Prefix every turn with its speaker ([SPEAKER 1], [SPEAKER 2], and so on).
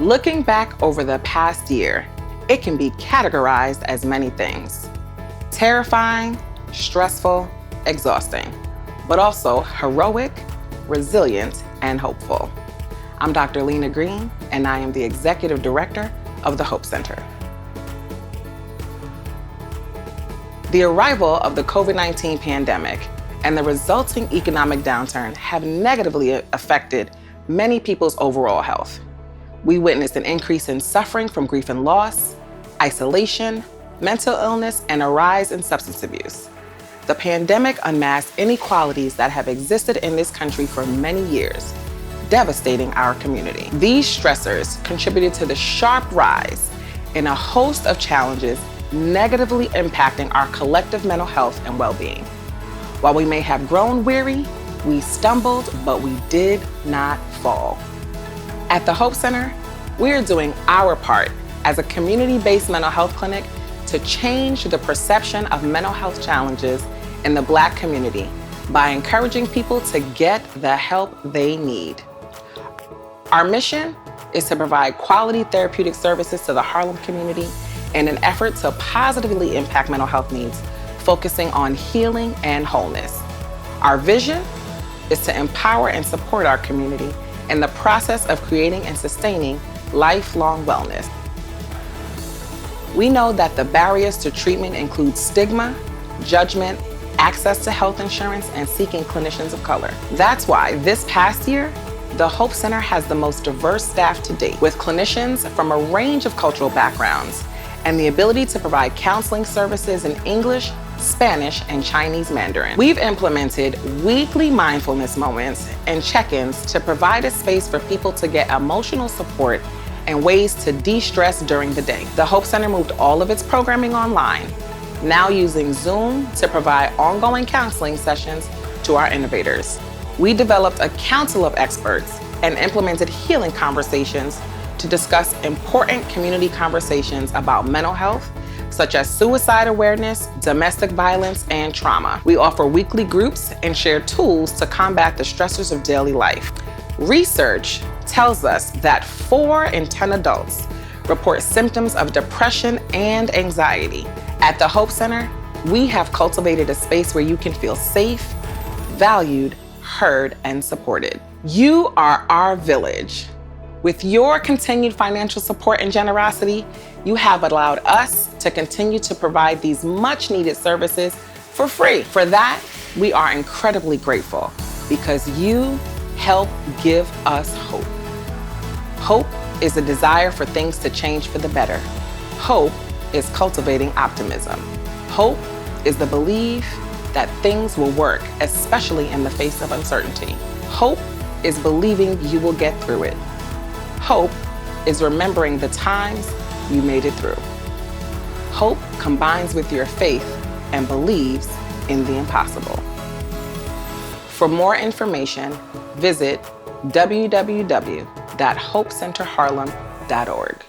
[SPEAKER 1] Looking back over the past year, it can be categorized as many things: terrifying, stressful, exhausting, but also heroic, resilient, and hopeful. I'm Dr. Lena Green, and I am the Executive Director of the Hope Center. The arrival of the COVID-19 pandemic and the resulting economic downturn have negatively affected many people's overall health. We witnessed an increase in suffering from grief and loss, isolation, mental illness, and a rise in substance abuse. The pandemic unmasked inequalities that have existed in this country for many years, devastating our community. These stressors contributed to the sharp rise in a host of challenges negatively impacting our collective mental health and well-being. While we may have grown weary, we stumbled, but we did not fall. At the Hope Center, we are doing our part as a community-based mental health clinic to change the perception of mental health challenges in the Black community by encouraging people to get the help they need. Our mission is to provide quality therapeutic services to the Harlem community in an effort to positively impact mental health needs, focusing on healing and wholeness. Our vision is to empower and support our community in the process of creating and sustaining lifelong wellness. We know that the barriers to treatment include stigma, judgment, access to health insurance, and seeking clinicians of color. That's why this past year, the Hope Center has the most diverse staff to date, with clinicians from a range of cultural backgrounds and the ability to provide counseling services in English, Spanish, and Chinese Mandarin. We've implemented weekly mindfulness moments and check-ins to provide a space for people to get emotional support and ways to de-stress during the day. The Hope Center moved all of its programming online, now using Zoom to provide ongoing counseling sessions to our innovators. We developed a council of experts and implemented healing conversations to discuss important community conversations about mental health, such as suicide awareness, domestic violence, and trauma. We offer weekly groups and share tools to combat the stressors of daily life. Research tells us that 4 in 10 adults report symptoms of depression and anxiety. At the Hope Center, we have cultivated a space where you can feel safe, valued, heard, and supported. You are our village. With your continued financial support and generosity, you have allowed us to continue to provide these much-needed services for free. For that, we are incredibly grateful because you help give us hope. Hope is a desire for things to change for the better. Hope is cultivating optimism. Hope is the belief that things will work, especially in the face of uncertainty. Hope is believing you will get through it. Hope is remembering the times you made it through. Hope combines with your faith and believes in the impossible. For more information, visit www.hopecenterharlem.org.